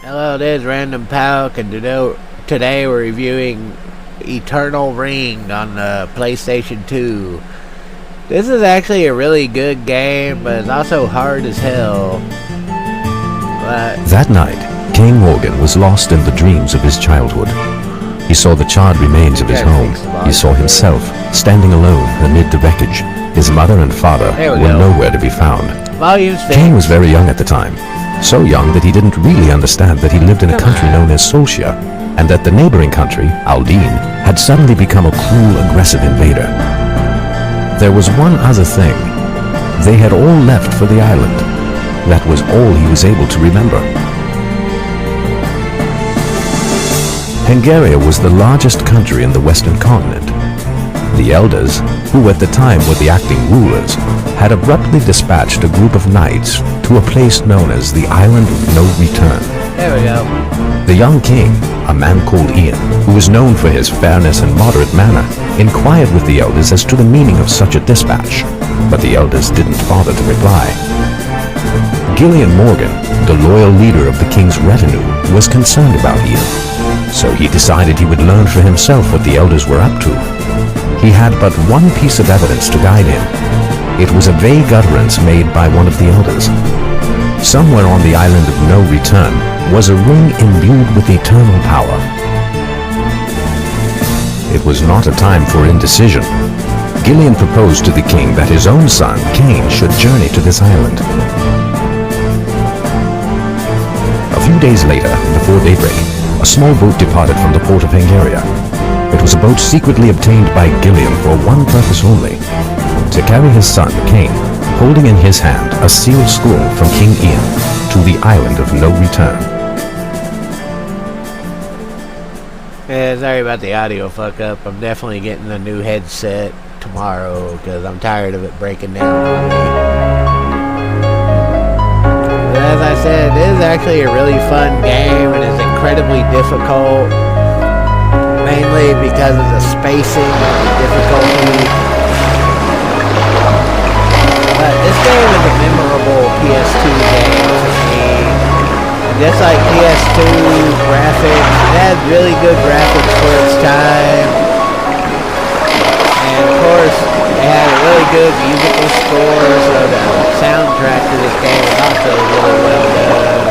Hello, this is Random Palk, and today we're reviewing Eternal Ring on the PlayStation 2. This is actually a really good game, but it's also hard as hell. That night, King Morgan was lost in the dreams of his childhood. He saw the charred remains of his home. He saw himself standing alone amid the wreckage. His mother and father were nowhere to be found. King was very young at the time. So young that he didn't really understand that he lived in a country known as Solcia, and that the neighboring country, Aldine, had suddenly become a cruel, aggressive invader. There was one other thing. They had all left for the island. That was all he was able to remember. Pangaria was the largest country in the western continent. The elders, who at the time were the acting rulers, had abruptly dispatched a group of knights to a place known as the Island of No Return. There we go. The young king, a man called Ian, who was known for his fairness and moderate manner, inquired with the elders as to the meaning of such a dispatch, but the elders didn't bother to reply. Gillian Morgan, the loyal leader of the king's retinue, was concerned about Ian, so he decided he would learn for himself what the elders were up to. He had but one piece of evidence to guide him. It was a vague utterance made by one of the elders. Somewhere on the Island of No Return was a ring imbued with eternal power. It was not a time for indecision. Gillian proposed to the king that his own son, Cain, should journey to this island. A few days later, before daybreak, a small boat departed from the port of Pangaria. It was a boat secretly obtained by Gillian for one purpose only: to carry his son, Cain, holding in his hand a sealed scroll from King Ian, to the Island of No Return. Yeah, sorry about the audio fuck up. I'm definitely getting a new headset tomorrow because I'm tired of it breaking down on me. But as I said, it is actually a really fun game and it's incredibly difficult. Mainly because of the spacing and the difficulty. But this game is a memorable PS2 game to me. And just like PS2 graphics, it had really good graphics for its time. And of course, it had a really good musical score, so the soundtrack to this game is also really well done.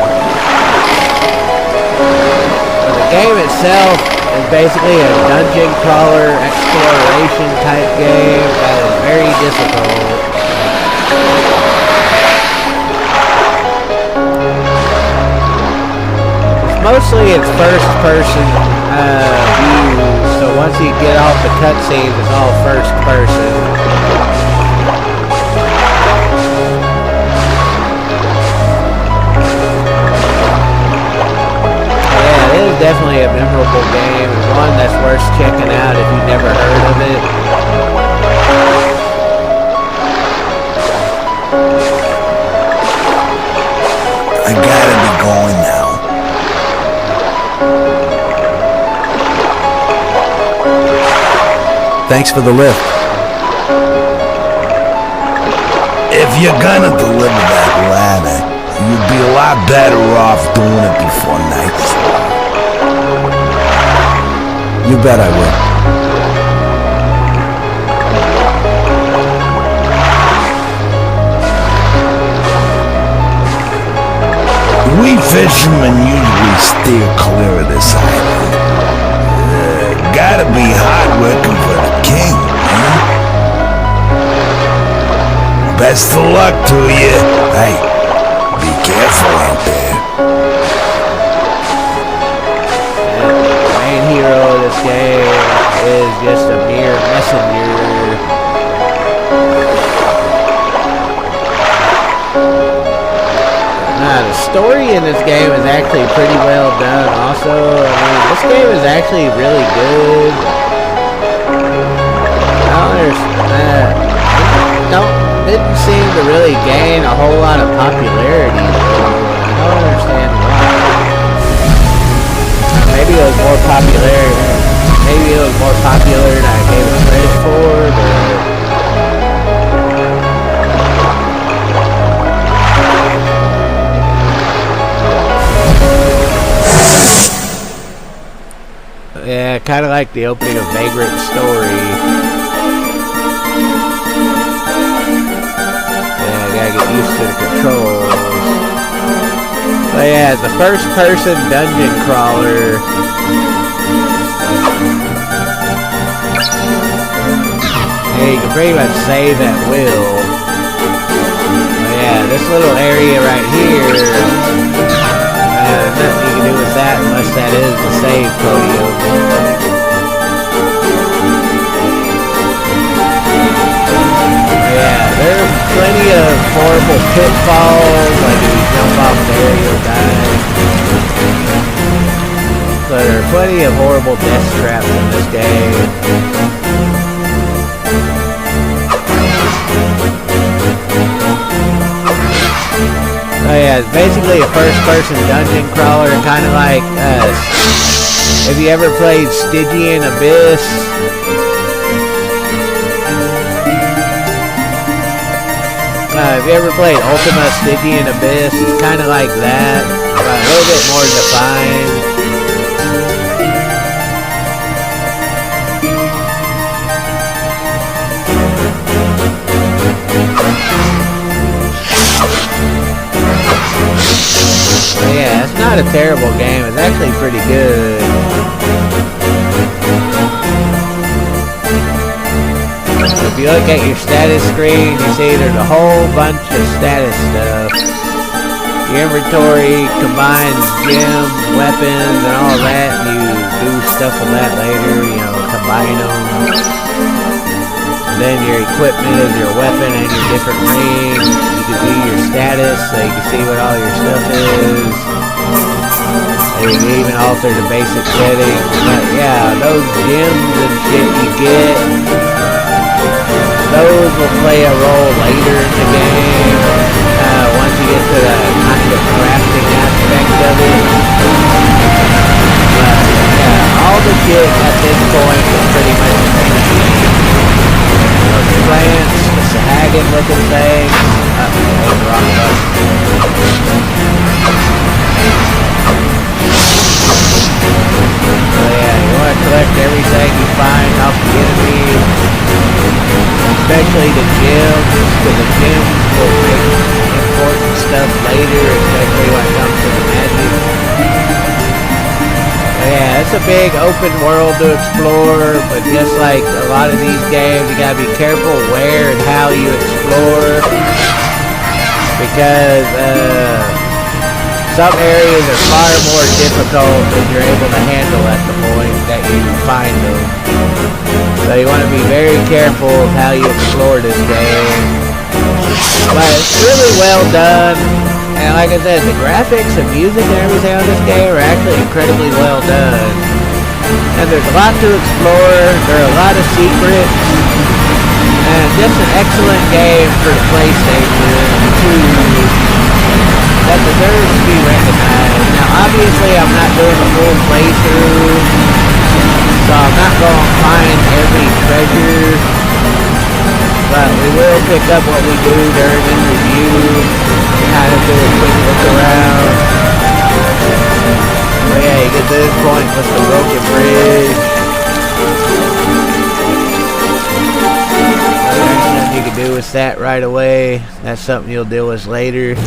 But the game itself is basically a dungeon crawler exploration type game that is very difficult. Mostly it's first person view, so once you get off the cutscenes it's all first person. Definitely a memorable game, and one that's worth checking out if you've never heard of it. I gotta be going now. Thanks for the lift. If you're gonna deliver that ladder, you'd be a lot better off doing it before night. You bet I will. We fishermen usually steer clear of this island. Gotta be hard working for the king, huh? Best of luck to you. Hey, be careful out there. The main hero of this game is just a mere messenger. The story in this game is actually pretty well done also. I mean, this game is actually really good. Didn't seem to really gain a whole lot of popularity though. I don't understand why. Maybe it was more popular. Maybe it was more popular than I gave it credit for, but Yeah, kind of like the opening of Vagrant Story. Yeah, gotta get used to the controls. But yeah, it's a first-person dungeon crawler. Yeah, you can pretty much save at will. But yeah, this little area right here, nothing you can do with that unless that is the save podium. Yeah, there are plenty of horrible pitfalls, like if you jump off there, you'll die. So there are plenty of horrible death traps in this game. Oh yeah, it's basically a first-person dungeon crawler, kind of like, have you ever played Stygian Abyss? Have you ever played Ultima Stygian Abyss? It's kind of like that, but a little bit more defined. But yeah, it's not a terrible game. It's actually pretty good. If you look at your status screen, you see there's a whole bunch of status stuff. Your inventory combines gems, weapons, and all that. And you do stuff with that later, you know, combine them. And then your equipment is your weapon and your different rings. You can view your status so you can see what all your stuff is. And you can even alter the basic settings. But yeah, those gems and shit you get, those will play a role later in the game. Once you get to the kind of crafting aspect of it. But yeah, all the shit at this point is pretty much the same. Those plants, the Sahagin looking thing. Oh, wrong button. So yeah, you want to collect everything you find off the enemy, especially the gems, because the gems will make important stuff later, especially when it comes to the magic. But yeah, it's a big open world to explore, but just like a lot of these games, you gotta be careful where and how you explore, because some areas are far more difficult than you're able to handle at the point that you find them. So you want to be very careful of how you explore this game. But it's really well done. And like I said, the graphics and music and everything on this game are actually incredibly well done. And there's a lot to explore. There are a lot of secrets. And just an excellent game for the PlayStation 2. That deserves to be recognized. Now obviously I'm not doing a full playthrough, so I'm not going to find every treasure, but we will pick up what we do during this review, kind of do a quick look around. But yeah, you get to this point with the broken bridge. There's nothing you can do with that right away. That's something you'll deal with later.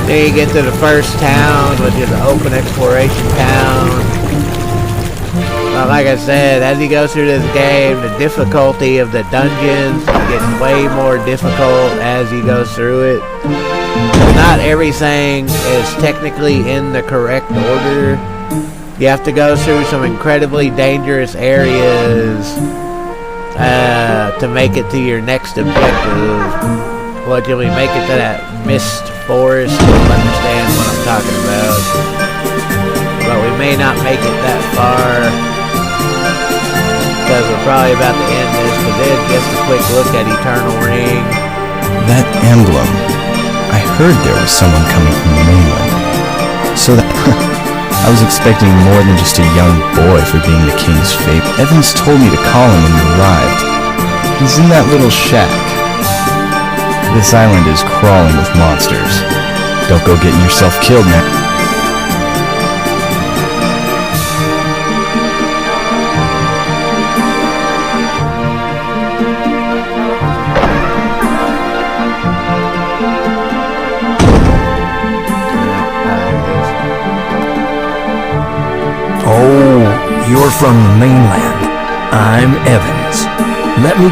Then you get to the first town, which is an open exploration town. Like I said, as you go through this game, the difficulty of the dungeons gets way more difficult as you go through it. Not everything is technically in the correct order. You have to go through some incredibly dangerous areas to make it to your next objective. Well, till we make it to that mist forest, you'll understand what I'm talking about. But we may not make it that far, because we're probably about to end this. But then just a quick look at Eternal Ring. That emblem. I heard there was someone coming from the mainland. So that I was expecting more than just a young boy for being the king's favorite. Evans told me to call him when you arrived. He's in that little shack. This island is crawling with monsters. Don't go getting yourself killed, man. You're from the mainland. I'm Evans. Let me...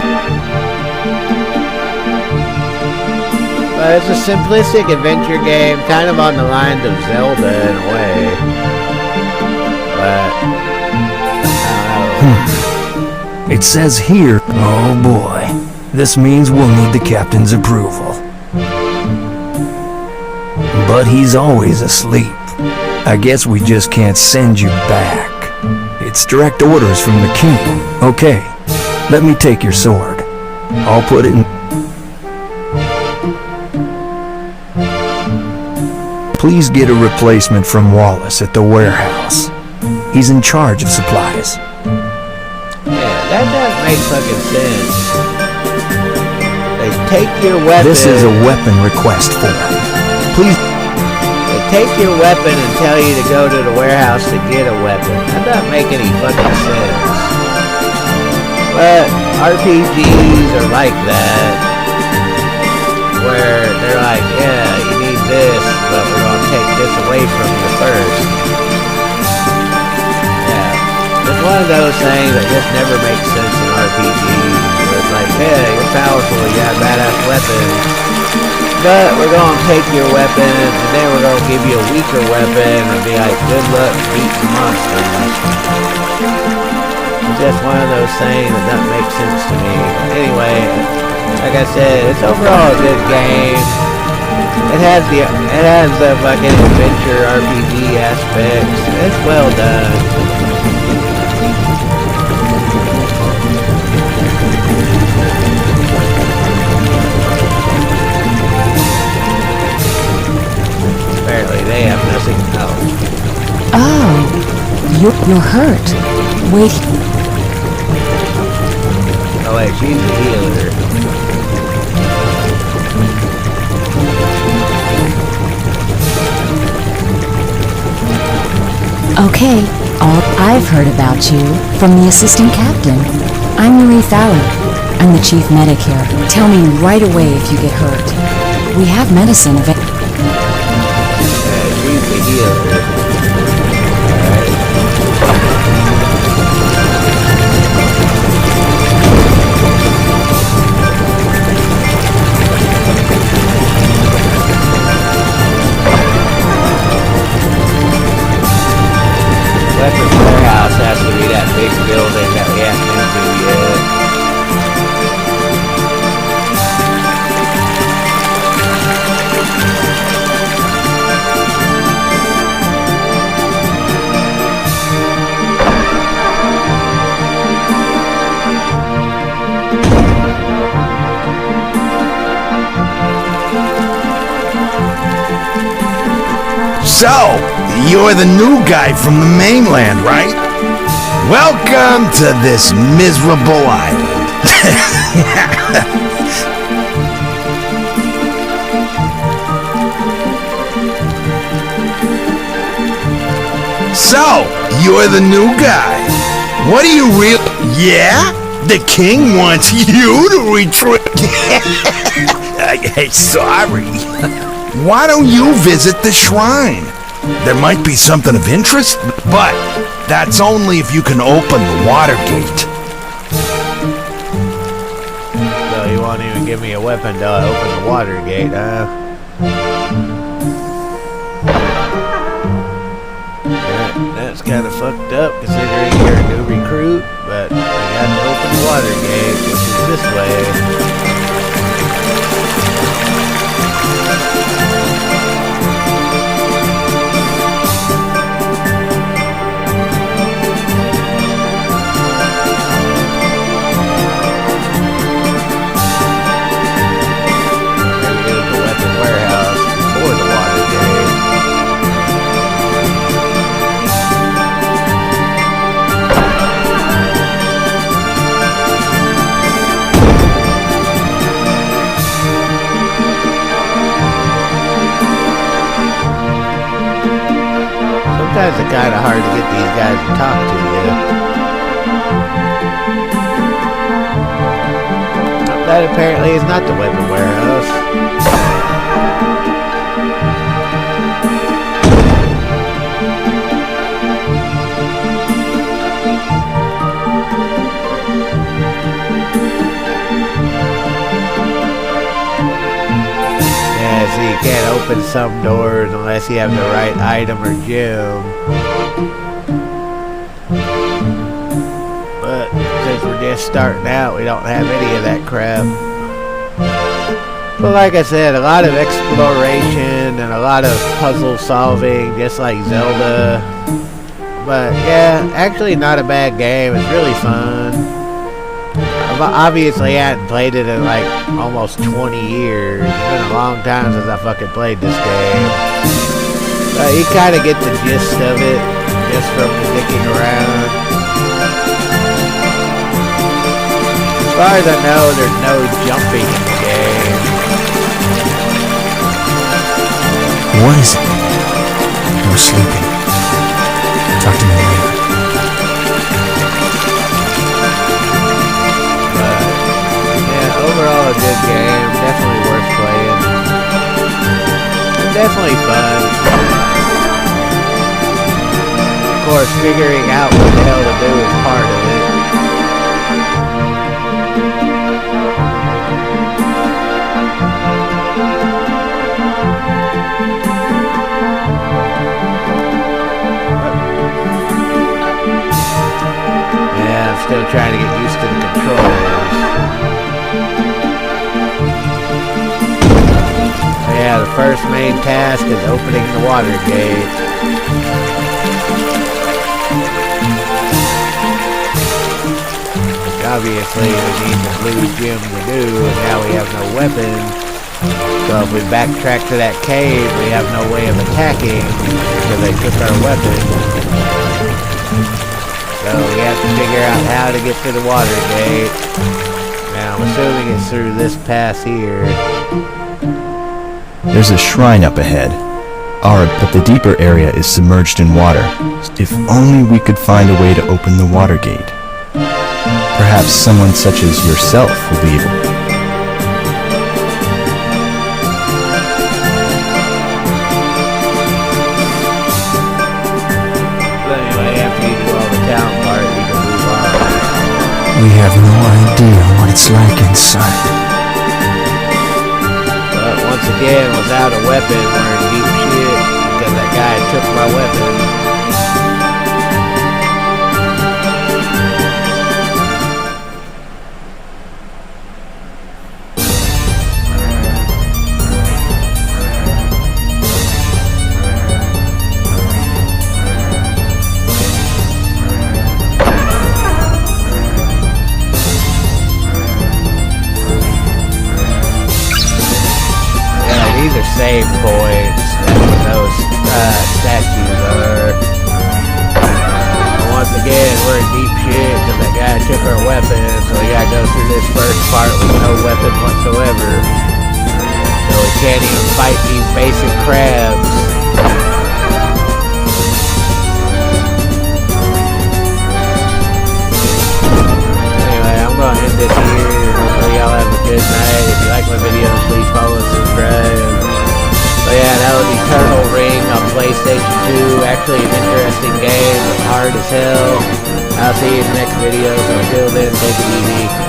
It's a simplistic adventure game, kind of on the lines of Zelda in a way. But, I don't know. It says here... Oh boy. This means we'll need the captain's approval. But he's always asleep. I guess we just can't send you back. It's direct orders from the king. Okay, let me take your sword. I'll put it in... Please get a replacement from Wallace at the warehouse. He's in charge of supplies. Yeah, that doesn't make fucking sense. They take your weapon... This is a weapon request form. Please... They take your weapon and tell you to go to the warehouse to get a weapon. That doesn't make any fucking sense. But RPGs are like that. Where they're like, yeah, you need this, but we're gonna take this away from you first. Yeah. It's one of those things that just never makes sense in RPGs. Where it's like, yeah, you're powerful, you got a badass weapon, but we're gonna take your weapon, and then we're gonna give you a weaker weapon, and be like, good luck beating monsters. It's just one of those things that doesn't make sense to me. But anyway, like I said, it's overall a good game. It has the fucking adventure RPG aspects. It's well done. Apparently they have nothing else. Oh, you're hurt. Wait. Oh wait, she's a healer. Okay, I've heard about you from the assistant captain. I'm Marie Fowler. I'm the chief medic here. Tell me right away if you get hurt. We have medicine available. She's the healer. Weapons warehouse has to be that big building that we haven't been to yet. So, you're the new guy from the mainland, right? Welcome to this miserable island. So, you're the new guy. What do you Yeah? The king wants you to retreat. Hey, sorry. Why don't you visit the shrine? There might be something of interest, but that's only if you can open the water gate. So you won't even give me a weapon to open the water gate, huh? That's kind of fucked up considering you're a new recruit, but you got to open the water gate, which is this way. Sometimes it's kind of hard to get these guys to talk to you. That apparently is not the weapon warehouse. obviously you can't open some doors unless you have the right item or gem. But since we're just starting out, we don't have any of that crap. But like I said, a lot of exploration and a lot of puzzle solving, just like Zelda. But yeah, actually not a bad game. It's really fun. Obviously, I hadn't played it in like almost 20 years. It's been a long time since I fucking played this game. But you kind of get the gist of it just from sticking around. As far as I know, there's no jumping in the game. What is it? No sleeping. Talk to me later. Overall, a good game. Definitely worth playing. Definitely fun. Of course, figuring out what the hell to do is part of it. Yeah, I'm still trying to get used to the controls. Yeah, the first main task is opening the water gate. Which obviously we need the blue gem to do, and now we have no weapon. So if we backtrack to that cave, we have no way of attacking because they took our weapon. So we have to figure out how to get to the water gate. Now I'm assuming it's through this pass here. There's a shrine up ahead. But the deeper area is submerged in water. If only we could find a way to open the water gate. Perhaps someone such as yourself will be able. But anyway, after you do all the town part, you can move on. We have no idea what it's like inside. Once again, without a weapon, we're in deep shit because that guy took my weapon. These are save points. That's what those statues are. And once again, we're in deep shit because that guy took our weapon, so we gotta go through this first part with no weapon whatsoever. So we can't even fight these basic crabs. Anyway, I'm gonna end this here. Hopefully y'all have a good night. If you like my videos, please follow and subscribe. So yeah, that was Eternal Ring on PlayStation 2. Actually an interesting game, but hard as hell. I'll see you in the next video. So until then, take it easy.